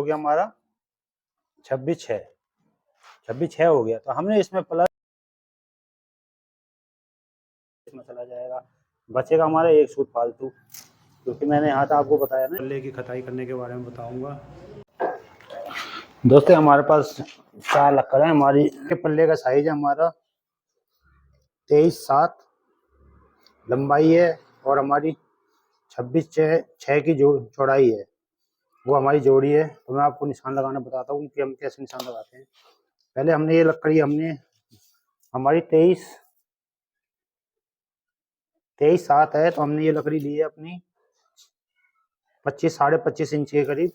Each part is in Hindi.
हो गया हमारा 26/6 26/6 हो गया। तो हमने इसमें प्लस इसमें चला जाएगा, बचेगा हमारा एक सूत फालतू, क्योंकि मैंने यहाँ तो आपको बताया ना पल्ले की खताई करने के बारे में बताऊंगा। दोस्तों हमारे पास 4 लक्कड़ है। हमारी पल्ले का साइज है हमारा 23/7 लंबाई है और हमारी 26/6 की चौड़ाई है, वो हमारी जोड़ी है। तो मैं आपको निशान लगाना बताता हूँ कि हम कैसे निशान लगाते हैं। पहले हमने ये लकड़ी हमारी 23/7 है, तो हमने ये लकड़ी ली है अपनी 25 इंच के करीब,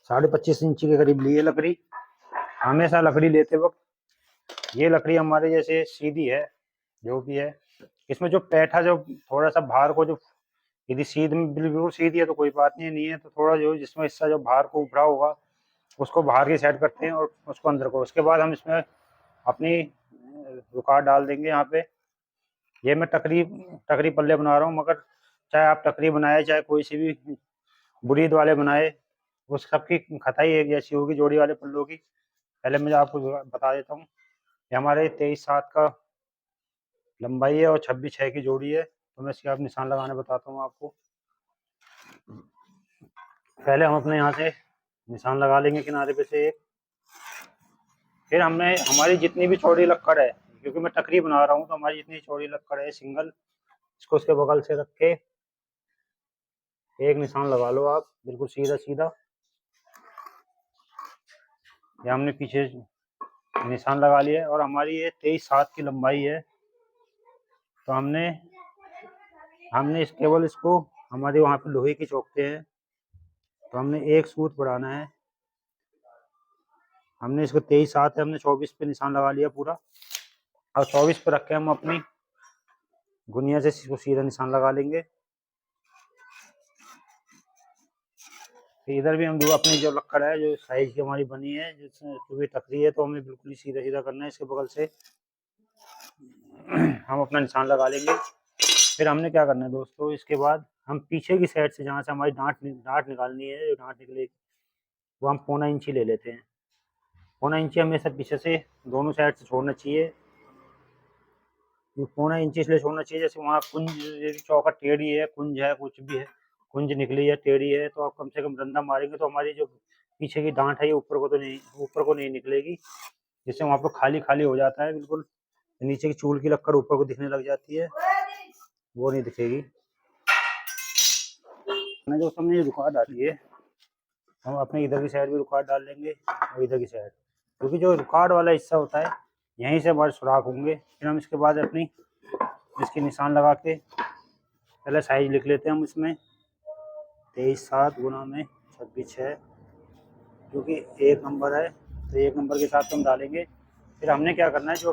25 इंच के करीब ली है लकड़ी। हमेशा लकड़ी लेते वक्त ये लकड़ी हमारे जैसे सीधी है जो भी है, इसमें जो पैठा जो थोड़ा सा बाहर को जो यदि सीध में बिल्कुल सीधी है तो कोई बात नहीं है तो थोड़ा जो जिसमें हिस्सा जो बाहर को उभरा होगा उसको बाहर की साइड करते हैं और उसको अंदर को। उसके बाद हम इसमें अपनी रुकावट डाल देंगे। यहाँ पे ये मैं टकरी पल्ले बना रहा हूँ, मगर चाहे आप टकरी बनाए चाहे कोई सी भी बुरीद वाले बनाए, उस सबकी खताई एक जैसी होगी जोड़ी वाले पल्लों की। पहले मैं आपको बता देता हूँ, ये हमारे 23/7 का लंबाई है और 26/6 की जोड़ी है। तो मैं इसके आप निशान लगाने बताता हूँ आपको। पहले हम अपने यहाँ से निशान लगा लेंगे किनारे पे से एक, फिर हमने हमारी जितनी भी चौड़ी लक्कड़ है, क्योंकि मैं टकरी बना रहा हूँ तो हमारी जितनी चौड़ी लक्कड़ है सिंगल, इसको उसके बगल से रख के एक निशान लगा लो आप बिल्कुल सीधा सीधा। ये हमने पीछे निशान लगा लिया है और हमारी ये 23/7 की लंबाई है। तो हमने इस केवल इसको हमारे वहाँ पे लोहे की चौकते हैं, तो हमने एक सूत बढ़ाना है। हमने इसको 23/7 है, हमने 24 पे निशान लगा लिया पूरा, और 24 पे रख के हम अपनी गुनिया से इसको सीधा निशान लगा लेंगे। तो इधर भी हम अपनी जो लक्कड़ है जो साइज की हमारी बनी है, जिसमें क्योंकि टकरी है तो हमें बिल्कुल ही सीधा सीधा करना है, इसके बगल से हम अपना निशान लगा लेंगे। फिर हमने क्या करना है दोस्तों, इसके बाद हम पीछे की साइड से जहाँ से हमारी डांट निकालनी है, जो डांट निकलेगी वो हम 1/4 इंची ले लेते हैं। 1/4 इंची हमेशा पीछे से दोनों साइड से छोड़ना चाहिए। 1/4 इंची इसलिए छोड़ना चाहिए जैसे वहाँ कुंज चौखट टेढ़ी है, कुंज है, कुछ भी है, कुंज निकली है टेढ़ी है, तो आप कम से कम डंडा मारेंगे तो हमारी जो पीछे की डांट है ये ऊपर को नहीं निकलेगी, जिससे वहाँ पर खाली खाली हो जाता है बिल्कुल। नीचे की चूल की लक्कड़ ऊपर को दिखने लग जाती है, वो नहीं दिखेगी। जो हमने रुकावट डाली है, हम अपने इधर की साइड भी रुकावट डाल लेंगे और इधर की साइड, क्योंकि जो रुकावट वाला हिस्सा होता है यहीं से हमारे सुराख होंगे। फिर हम इसके बाद अपनी इसकी निशान लगा के पहले साइज लिख लेते हैं हम इसमें 23/7 गुना में 26/6, क्योंकि 1 नंबर है तो 1 नंबर के साथ हम डालेंगे। फिर हमने क्या करना है, जो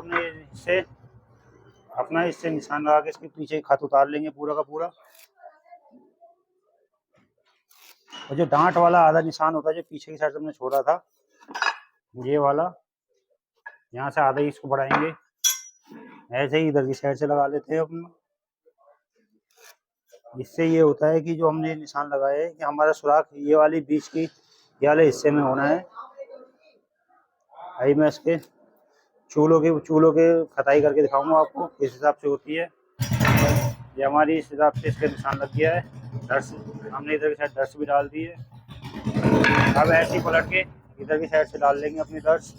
अपने इससे निशान लगा के इसके पीछे खत उतार लेंगे पूरा का पूरा। और जो डांट वाला आधा निशान होता है जो पीछे की साइड से हमने छोड़ा था, ये वाला यहाँ से आधा ही इसको बढ़ाएंगे, ऐसे ही इधर की साइड से लगा लेते हैं अपना। इससे ये होता है कि जो हमने निशान लगाए कि हमारा सुराख ये वाली बीच की ये वाले हिस्से में होना है। अभी मैं इसके चूलों के खताई करके दिखाऊंगा आपको किस हिसाब से होती है। ये हमारी इस हिसाब से इसके निशान लग गया है। दर्श हमने इधर की साइड दर्श भी डाल दी है। अब ऐसे ही पलट के इधर की साइड से डाल लेंगे अपनी दर्श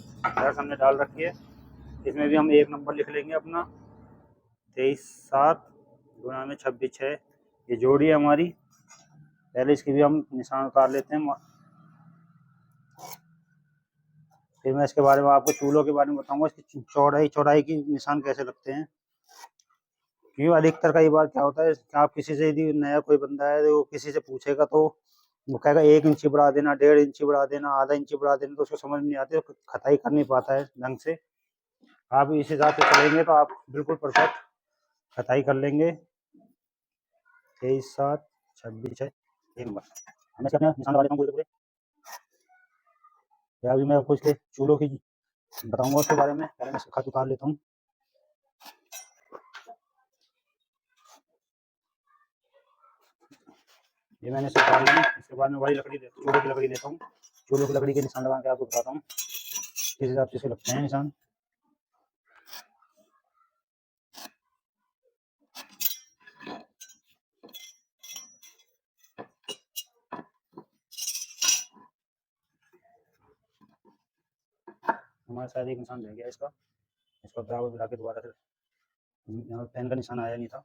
हमने डाल रखी है। इसमें भी हम 1 नंबर लिख लेंगे अपना 23/7 गुना में 26/6, ये जोड़ी है हमारी। पहले इसकी भी हम निशान उतार लेते हैं, फिर मैं इसके बारे में आपको चूलों के बारे में बताऊंगा, इसकी चौड़ाई की निशान कैसे लगते हैं। क्योंकि अधिकतर कई बार क्या होता है कि आप किसी से यदि नया कोई बंदा है तो किसी से पूछेगा तो वो कहेगा 1 इंची बढ़ा देना, 1.5 इंची बढ़ा देना, आधा इंची बढ़ा देना, तो उसको समझ नहीं आती, तो खताई कर नहीं पाता है ढंग से। आप इस हिसाब से चलेंगे तो आप बिल्कुल परफेक्ट खताई कर लेंगे। 23/7 26/6 1 नंबर। हमें इसका निशान लगा देता हूँ पूरे। अभी मैं आपको इसके चूलों की बताऊंगा उसके बारे में, पहले मैं इसका खत उतार लेता हूँ। ये मैंने इसे उतार ली। इसके बाद में वही लकड़ी चूल्हे की लकड़ी लेता हूँ। चूल्हे की लकड़ी के निशान लगा के आपको बताता हूँ किस हिसाब से इसे लगते हैं निशान। हमारे साथ एक निशान रह गया इसका, इसको बराबर मिला के दोबारा से यहाँ पेन का निशान आया नहीं था,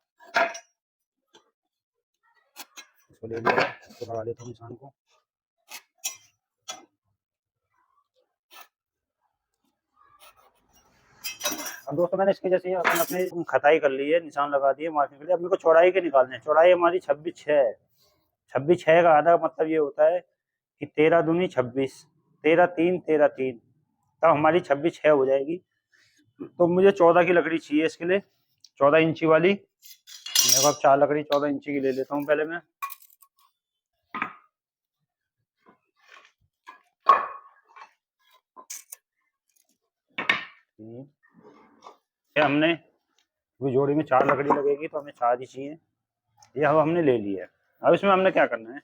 इसको ले लिया, इसको लगा लेता हूँ निशान को। अब दोस्तों मैंने इसके जैसे अपन अपने खताई कर ली है, निशान लगा दिए मार्किंग के लिए। अब मेरे को चौड़ाई के निकालने हैं। चौड़ाई हमारी 26/6 है। 26/6 का आधा मतलब ये होता है कि 13 दूनी 26, 13×3 13×3, तब हमारी 26/6 हो जाएगी। तो मुझे 14 की लकड़ी चाहिए इसके लिए, 14 इंची वाली। मेरे को अब 4 लकड़ी 14 इंची की ले लेता हूँ पहले मैं। हमने जोड़ी में 4 लकड़ी लगेगी तो हमें 4 ही चाहिए। ये अब हमने ले लिया है। अब इसमें हमने क्या करना है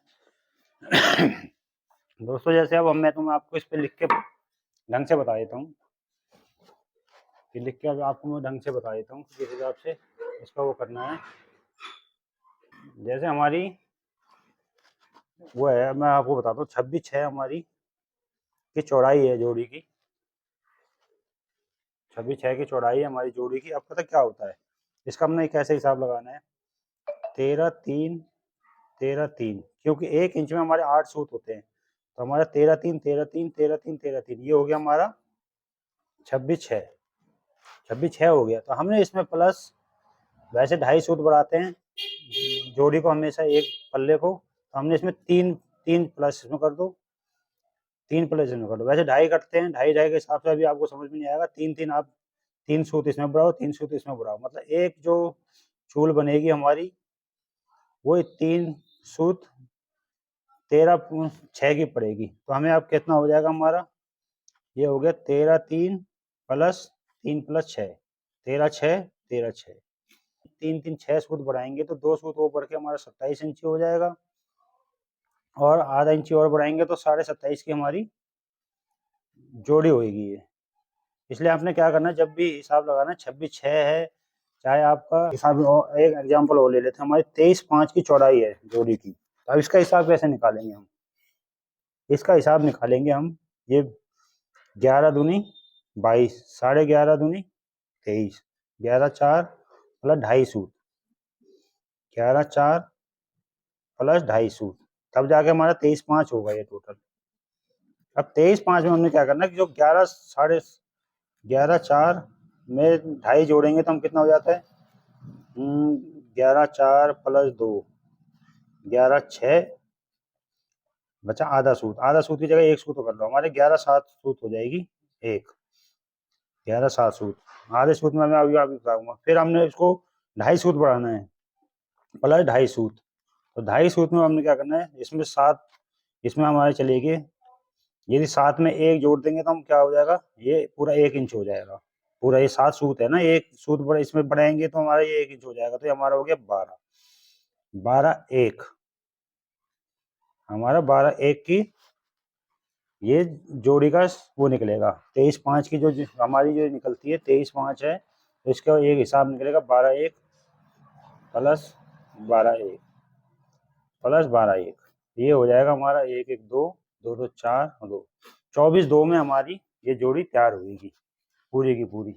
दोस्तों, जैसे अब मैं आपको इस पे लिख के ढंग से बता देता हूँ कि लिख के अब आपको मैं ढंग से बता देता हूँ किस हिसाब से इसका वो करना है। जैसे हमारी वो है, मैं आपको बताता हूँ 26/6 हमारी की चौड़ाई है जोड़ी की। 26/6 की चौड़ाई है हमारी जोड़ी की। अब पता क्या होता है इसका, हमने कैसे हिसाब लगाना है, 13×3 13×3, क्योंकि 1 इंच में हमारे 8 सूत होते हैं, तो हमारा 13×3 13×3 13×3 13×3 ये हो गया हमारा 26/6। 26/6 हो गया। तो हमने इसमें प्लस, वैसे 2.5 सूत बढ़ाते हैं जोड़ी को हमेशा एक पल्ले को, तो हमने इसमें 3 प्लस इसमें कर दो, 3 प्लस इसमें कर दो। वैसे 2.5 करते हैं, 2.5 के हिसाब से अभी आपको समझ में नहीं आएगा। 3 आप 3 सूत इसमें बढ़ाओ, 3 सूत इसमें बढ़ाओ, मतलब एक जो चूल बनेगी हमारी वो 3 सूत 13/6 की पड़ेगी। तो हमें अब कितना हो जाएगा हमारा, ये हो गया 13×3 प्लस 3+6, 13×6 13×6, 3 6 सूत बढ़ाएंगे तो 2 सूत वो बढ़ के हमारा 27 इंची हो जाएगा, और आधा इंची और बढ़ाएंगे तो 27.5 की हमारी जोड़ी होगी ये। इसलिए आपने क्या करना है, जब भी हिसाब लगाना, 26/6 है, चाहे आपका हिसाब, एक एग्जांपल और ले लेते हैं, हमारी 23/5 की चौड़ाई है जोड़ी की। अब इसका हिसाब कैसे निकालेंगे हम, इसका हिसाब निकालेंगे हम, ये 11 दूनी 22, 11.5 दूनी 23, 11×4 प्लस 2.5 सूत, 11×4 प्लस 2.5 सूत, तब जाके हमारा 23/5 होगा ये टोटल। अब 23/5 में हमने क्या करना है कि जो 11×4 में 2.5 जोड़ेंगे तो हम कितना हो जाता है, 11×4 प्लस 2 11×6 बचा आधा सूत। आधा सूत की जगह 1 सूत कर लो, हमारे 11/7 सूत हो जाएगी। 11/7 सूत, आधे सूत में मैं अभी बताऊंगा। फिर हमने इसको 2.5 सूत बढ़ाना है, प्लस 2.5 सूत। तो 2.5 सूत में हमने क्या करना है, इसमें 7, इसमें हमारे चलेगी, यदि 7 में 1 जोड़ देंगे तो हम क्या हो जाएगा, ये पूरा 1 इंच हो जाएगा। पूरा ये 7 सूत है ना, 1 सूत बड़े इसमें बढ़ाएंगे तो हमारा ये 1 इंच हो जाएगा, तो ये हमारा हो गया 12, 12/1, हमारा 12/1 की ये जोड़ी का वो निकलेगा। 23/5 की जो हमारी जो निकलती है 23/5 है, तो इसका एक हिसाब निकलेगा 12/1 प्लस 12/1 प्लस 12/1, ये हो जाएगा हमारा 1 1 2 2 2 4 2 24/2 में हमारी ये जोड़ी तैयार होगी पूरी की पूरी।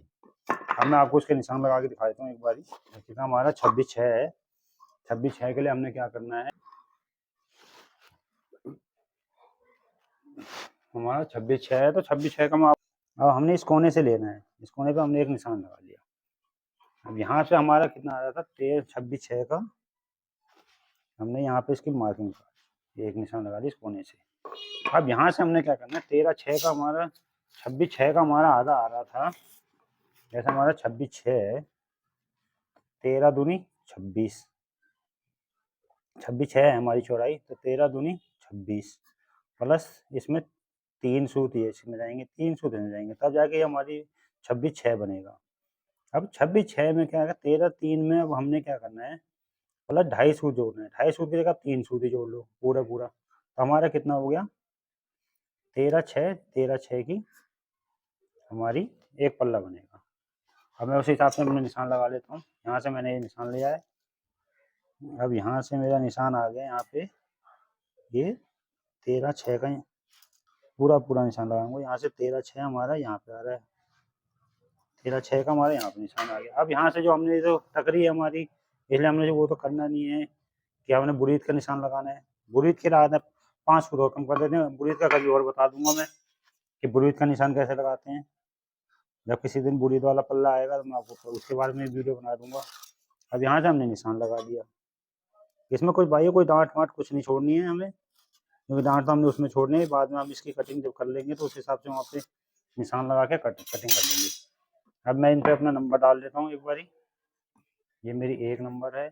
अब मैं आपको इसके निशान लगा के दिखा देता हूँ एक बारी। कितना हमारा 26/6 है। 26/6 के लिए हमने क्या करना है, हमारा 26/6 है, तो 26/6 का अब हमने इस कोने से लेना है, इस कोने पे हमने एक निशान लगा लिया। अब यहाँ से हमारा कितना आ रहा था 26/6 का, हमने यहाँ पे इसकी मार्किंग कर, एक निशान लगा दिया इस कोने से। अब यहाँ से हमने क्या करना है, 13/6 का हमारा 26/6 का हमारा आधा आ रहा था, जैसे हमारा 26/6 है, 13 दूनी 26, 26/6 है हमारी चौड़ाई, तो 13 दूनी 26 प्लस इसमें 3 सूत ये इसमें जाएंगे, 3 सूत इसमें जाएंगे, तब जाके हमारी 26/6 बनेगा। अब 26/6 में क्या है, 13×3 में अब हमने क्या करना है, प्लस 2.5 सूत जोड़ना है, 2.5 सूत की जगह 3 सूत ही जोड़ लो पूरा पूरा, तो हमारा कितना हो गया 13 की हमारी एक पल्ला बनेगा। अब मैं उस हिसाब से अपने निशान लगा लेता हूँ। यहाँ से मैंने ये निशान लिया है, अब यहाँ से मेरा निशान आ गया यहाँ पे, ये 13/6 का पूरा पूरा निशान लगाऊंगा। यहाँ से 13/6 हमारा यहाँ पे आ रहा है, 13/6 का हमारे यहाँ पे निशान आ गया। अब यहाँ से जो हमने जो टकरी है हमारी, इसलिए हमने जो वो तो करना नहीं है कि हमने बुरीद का निशान लगाना है। बुरीद के बाद 5 फुट और कम कर देते हैं। बुरीद का कभी और बता दूंगा मैं कि बुरीद का निशान कैसे लगाते हैं। जब किसी दिन बुरीद वाला पल्ला आएगा तो मैं आपको उसके बारे में वीडियो बना दूंगा। अब यहाँ से हमने निशान लगा दिया। इसमें कोई भाई कोई डांट वाट कुछ नहीं छोड़नी है हमें, क्योंकि डांट तो हमने उसमें छोड़नी है। बाद में हम इसकी कटिंग जब कर लेंगे तो उस हिसाब से वहाँ पे निशान लगा के कटिंग कर लेंगे। अब मैं इन पे अपना नंबर डाल देता हूँ एक बारी। ये मेरी 1 नंबर है,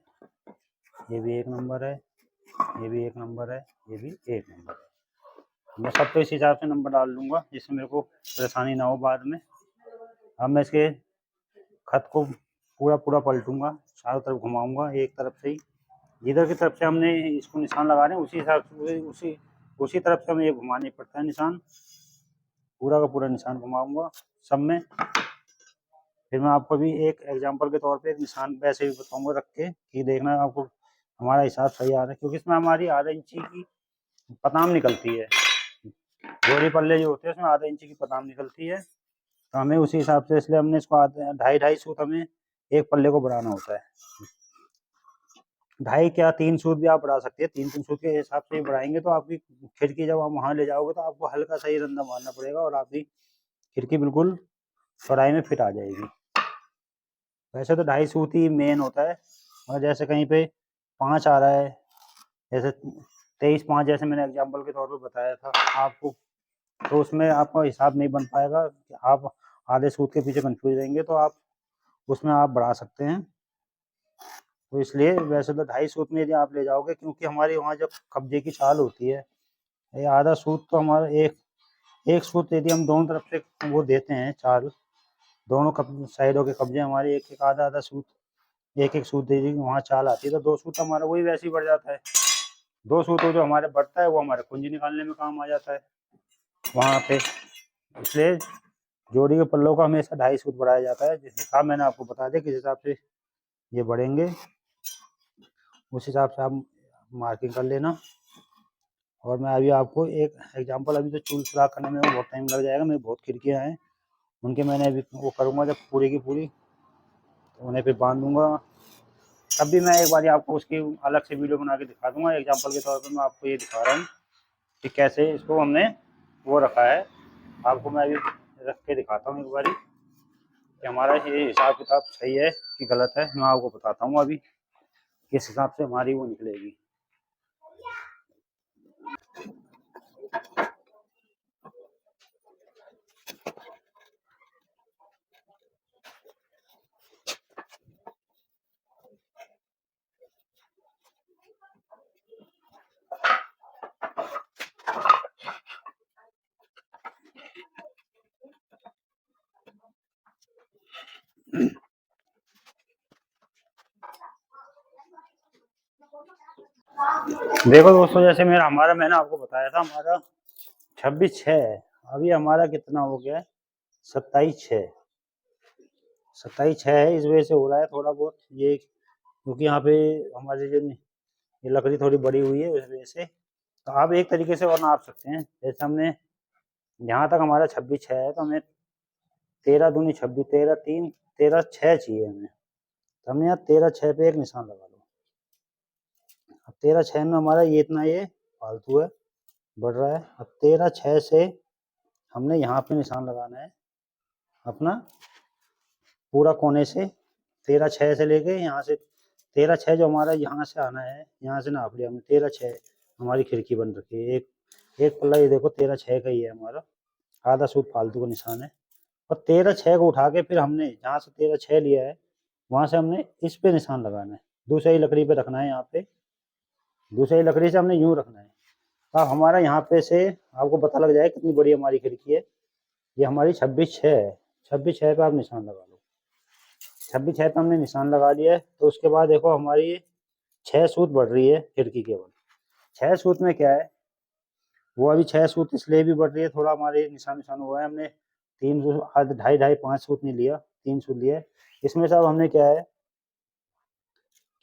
ये भी 1 नंबर है, ये भी 1 नंबर है, ये भी 1 नंबर है। मैं सब पे इस हिसाब से नंबर डाल दूंगा जिससे मेरे को परेशानी ना हो बाद में। अब मैं इसके खत को पूरा पूरा पलटूंगा, चारों तरफ घुमाऊंगा एक तरफ से ही। जिधर की तरफ से हमने इसको निशान लगा रहे हैं उसी हिसाब से उसी तरफ से हमें ये घुमाना पड़ता है निशान। पूरा का पूरा निशान घुमाऊंगा सब में। फिर मैं आपको भी एक एग्जांपल के तौर पे एक निशान वैसे भी बताऊंगा रख के कि देखना आपको हमारा हिसाब सही आ रहा है, क्योंकि इसमें हमारी आधा इंची की पताम निकलती है। जोड़ी पल्ले जो होते हैं उसमें आधा इंची की पताम निकलती है, तो हमें उसी हिसाब से, इसलिए हमने इसको 2.5 सूत हमें एक पल्ले को बढ़ाना होता है। 2.5 क्या 3 सूत भी आप बढ़ा सकते हैं। 3 सूत के हिसाब से बढ़ाएंगे तो आपकी खिड़की जब आप वहाँ ले जाओगे तो आपको हल्का सा ही रंधा मारना पड़ेगा और आपकी खिड़की बिल्कुल चौड़ाई में फिट आ जाएगी। वैसे तो 2.5 सूत ही मेन होता है, और जैसे कहीं पे 5 आ रहा है, जैसे 23/5 जैसे मैंने एग्जाम्पल के तौर पर बताया था आपको, तो उसमें आपका हिसाब नहीं बन पाएगा। आप आधे सूत के पीछे कंफ्यूज रहेंगे तो आप उसमें आप बढ़ा सकते हैं। तो इसलिए वैसे तो 2.5 सूत में यदि आप ले जाओगे, क्योंकि हमारी वहाँ जब कब्जे की चाल होती है, ये आधा सूत तो हमारा एक सूत यदि हम दोनों तरफ से वो देते हैं चाल, दोनों साइडों के कब्जे हमारे एक एक आधा आधा सूत, एक एक सूत दे दी वहाँ चाल आती है, तो 2 सूत हमारा वही वैसे ही बढ़ जाता है। 2 सूत जो हमारे बढ़ता है वो हमारे कुंजी निकालने में काम आ जाता है वहाँ पे। इसलिए जोड़ी के पल्लों का हमेशा 2.5 सूत बढ़ाया जाता है। जिस हिसाब मैंने आपको बता दिया किस हिसाब से ये बढ़ेंगे, उस हिसाब से आप मार्किंग कर लेना। और मैं अभी आपको एक एग्जांपल, अभी तो चूल सुराख करने में बहुत टाइम लग जाएगा, मेरी बहुत खिड़कियाँ हैं, उनके मैंने अभी वो करूँगा जब पूरी की पूरी, तो उन्हें फिर बांध दूँगा। तब भी मैं एक बार आपको उसकी अलग से वीडियो बना के दिखा दूँगा। एग्जांपल के तौर पर मैं आपको ये दिखा रहा हूँ कि कैसे इसको हमने वो रखा है। आपको मैं अभी रख के दिखाता हूँ एक बारी कि हमारा ये हिसाब किताब सही है कि गलत है। मैं आपको बताता हूँ अभी किस हिसाब से हमारी वो निकलेगी। देखो दोस्तों, जैसे मैंने आपको बताया था हमारा 26/6 है। अभी हमारा कितना हो गया है 27/6। 27/6 है, इस वजह से हो रहा है थोड़ा बहुत ये, क्योंकि यहाँ पे हमारी जो ये लकड़ी थोड़ी बड़ी हुई है उस वजह से। तो आप एक तरीके से और नाप सकते हैं। जैसे हमने यहाँ तक हमारा 26/6 है, तो हमें 13 दूनी 26, 13 3 13/6 चाहिए हमें, तो हमने यहाँ 13/6 पे एक निशान लगा लो। अब 13/6 में हमारा ये इतना ये फालतू है, बढ़ रहा है। अब 13/6 से हमने यहाँ पे निशान लगाना है अपना पूरा कोने से। 13/6 से लेके यहाँ से 13/6 जो हमारा यहाँ से आना है, यहाँ से नाप लिया हमने 13/6 हमारी खिड़की बन रखी है। एक पल्ला ये देखो 13/6 का ही है हमारा, आधा सूत फालतू का निशान है। और 13/6 को उठा के फिर हमने जहाँ से 13/6 लिया है वहाँ से हमने इस पे निशान लगाना है, दूसरी लकड़ी पे रखना है। यहाँ पे दूसरी लकड़ी से हमने यूं रखना है। अब हमारा यहाँ पे से आपको पता लग जाए कितनी बड़ी हमारी खिड़की है। ये हमारी 26/6 है। 26/6 पे आप निशान लगा लो। 26/6 पे हमने निशान लगा लिया है। तो उसके बाद देखो हमारी 6 सूत बढ़ रही है खिड़की केवल। 6 सूत में क्या है, वो अभी 6 सूत इसलिए भी बढ़ रही है, थोड़ा हमारे निशान निशान हुआ है, हमने 3 ढाई ढाई 5 सूत नहीं लिया, 3 सूत लिया है। इसमें से अब हमने क्या है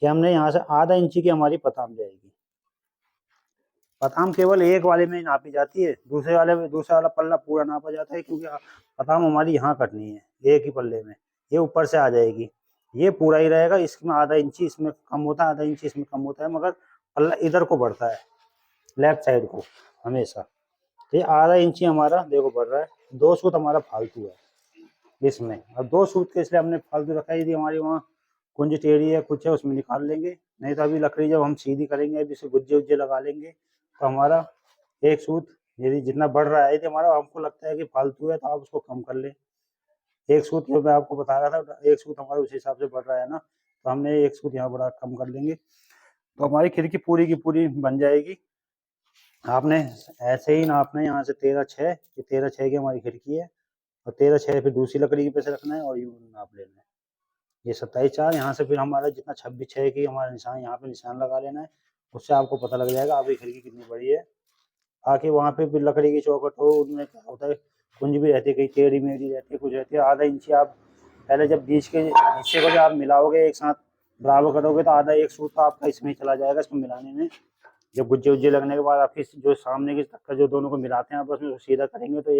कि हमने यहाँ से आधा इंची की हमारी पताम जाएगी। पताम केवल एक वाले में नापी जाती है, दूसरे वाले में दूसरा वाला पल्ला पूरा नापा जाता है, क्योंकि पताम हमारी यहाँ कटनी है एक ही पल्ले में, ये ऊपर से आ जाएगी, ये पूरा ही रहेगा। इसमें आधा इंची इसमें कम होता है, आधा इंची इसमें कम होता है, मगर पल्ला इधर को बढ़ता है, लेफ्ट साइड को हमेशा। ये आधा इंची हमारा देखो बढ़ रहा है। 2 सूत हमारा फालतू है इसमें। अब 2 सूत के इसलिए हमने फालतू रखा है, यदि हमारी वहाँ कुंज टेढ़ी है कुछ है उसमें निकाल लेंगे, नहीं तो अभी लकड़ी जब हम सीधी करेंगे, अभी इसे गुज्जे उज्जे लगा लेंगे, तो हमारा एक सूत यदि जितना बढ़ रहा है, यदि हमारा आपको लगता है कि फालतू है तो आप उसको कम कर ले। एक सूत जो मैं आपको बता रहा था, एक सूत हमारा उस हिसाब से बढ़ रहा है ना, तो हमने एक सूत यहाँ बड़ा कम कर लेंगे, तो हमारी खिड़की पूरी की पूरी बन जाएगी। आपने ऐसे ही नापना है, यहाँ से 13/6, ये 13/6 की हमारी खिड़की है, और 13/6 फिर दूसरी लकड़ी के पे से रखना है और यूं नाप लेना है। ये 27/4, यहाँ से फिर हमारा जितना 26/6 की हमारा निशान यहाँ पे निशान लगा लेना है, उससे आपको पता लग जाएगा आपकी खिड़की कितनी बड़ी है। ताकि वहाँ पे फिर लकड़ी की चौखट हो, उनमें क्या होता है कुंज भी रहती है, कहीं टेढ़ी मेढ़ी रहती है, कुछ रहती है। आधा इंची आप पहले जब बीच के हिस्से को जब आप मिलाओगे एक साथ बराबर करोगे, तो आधा एक सूत तो आपका इसमें ही चला जाएगा, इसको मिलाने में। जब गुज्जे उज्जे लगने के बाद आपकी जो सामने की टक्कर जो दोनों को मिलाते हैं आपस में सीधा करेंगे, तो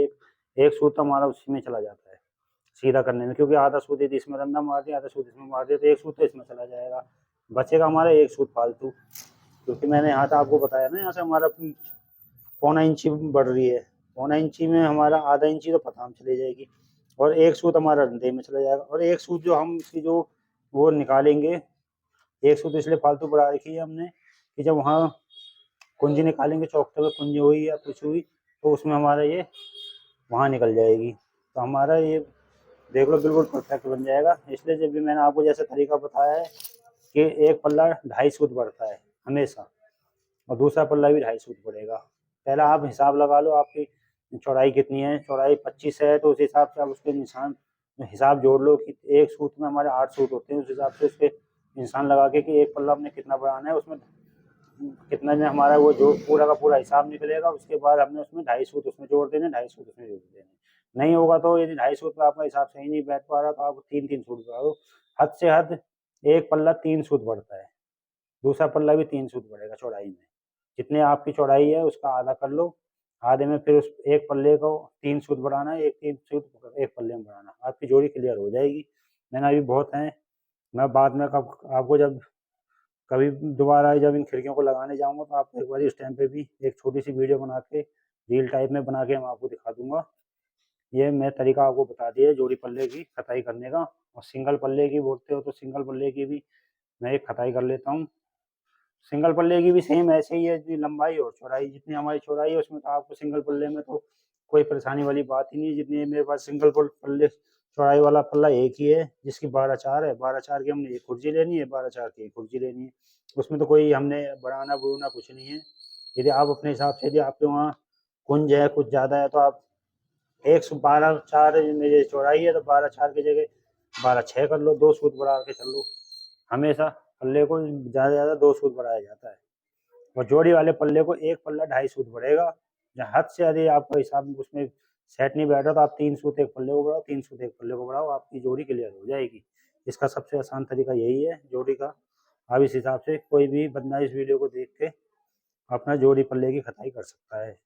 एक सूत हमारा उसी में चला जाता है सीधा करने में, क्योंकि आधा सूत यदि इसमें रंधा मार दिया, आधा सूत इसमें मार दिया, तो एक सूत तो इसमें चला जाएगा, बचेगा हमारा एक सूत फालतू। क्योंकि मैंने यहाँ से आपको बताया ना, यहाँ से हमारा 1/4 इंची बढ़ रही है, 1/4 इंची में हमारा आधा इंची तो पताम चली जाएगी, और एक सूत हमारा रंधे में चला जाएगा, और एक सूत जो हम इसकी जो वो निकालेंगे, एक सूत इसलिए फालतू बढ़ा रखी है हमने कि जब वहाँ कुंजी निकालेंगे, चौकटे में कुंजी हुई या कुछ हुई, तो उसमें हमारा ये वहाँ निकल जाएगी, तो हमारा ये देख लो बिल्कुल परफेक्ट बन जाएगा। इसलिए जब भी मैंने आपको जैसे तरीका बताया है कि एक पल्ला 2.5 सूत बढ़ता है हमेशा, और दूसरा पल्ला भी 2.5 सूत बढ़ेगा। पहला आप हिसाब लगा लो आपकी चौड़ाई कितनी है, चौड़ाई 25 है, तो उस हिसाब से आप उसके निशान हिसाब जोड़ लो कि एक सूत में हमारे 8 सूत होते हैं, उस हिसाब से उसके निशान लगा के कि एक पल्ला हमने कितना बढ़ाना है, उसमें कितना में हमारा वो जो पूरा का पूरा हिसाब निकलेगा। उसके बाद हमने उसमें 2.5 सूत उसमें जोड़ देने, 2.5 सूत उसमें जोड़ देने। नहीं होगा तो यदि 2.5 सूत पर आपका हिसाब सही नहीं बैठ पा रहा, तो आप 3-3 सूत बढ़ा दो। हद से हद एक पल्ला 3 सूत बढ़ता है, दूसरा पल्ला भी 3 सूत बढ़ेगा चौड़ाई में। जितने आपकी चौड़ाई है उसका आधा कर लो, आधे में फिर उस एक पल्ले को 3 सूत बढ़ाना है, एक 3 सूत एक पल्ले में बढ़ाना, आपकी जोड़ी क्लियर हो जाएगी। मैंने अभी बहुत हैं, मैं बाद में कब आपको जब कभी दोबारा जब इन खिड़कियों को लगाने जाऊंगा, तो आपको एक बार इस टाइम पे भी एक छोटी सी वीडियो बना के रील टाइप में बना के मैं आपको दिखा दूंगा। ये मैं तरीका आपको बता दिया जोड़ी पल्ले की खताई करने का। और सिंगल पल्ले की बोलते हो तो सिंगल पल्ले की भी मैं एक खताई कर लेता हूँ। सिंगल पल्ले की भी सेम ऐसे ही है, जितनी लंबाई और चौड़ाई, जितनी हमारी चौड़ाई है उसमें तो आपको सिंगल पल्ले में तो कोई परेशानी वाली बात ही नहीं है। जितनी मेरे पास सिंगल पल्ले चौड़ाई वाला पल्ला एक ही है, जिसकी 12/4 है। 12/4 की हमने एक कुर्जी लेनी है, 12/4 की एक कुर्जी लेनी है, उसमें तो कोई हमने बढ़ाना बुढ़ाना कुछ नहीं है। यदि आप अपने हिसाब से, यदि आपके वहाँ कुंज है कुछ ज़्यादा है, तो आप 112/4 मेरी चौड़ाई है, तो 12/4 की जगह 12/6 कर लो, 2 सूत बढ़ा के चल लो। हमेशा पल्ले को ज़्यादा से ज़्यादा 2 सूत बढ़ाया जाता है, और जोड़ी वाले पल्ले को एक पल्ला 2.5 सूत बढ़ेगा। जहाँ हद से यदि आपका हिसाब उसमें सेट नहीं बैठ रहा, तो आप 3 सूत एक पल्ले को बढ़ाओ, 3 सूत एक पल्ले को बढ़ाओ, आपकी जोड़ी क्लियर हो जाएगी। इसका सबसे आसान तरीका यही है जोड़ी का। आप इस हिसाब से कोई भी बंदा इस वीडियो को देख के अपना जोड़ी पल्ले की खताई कर सकता है।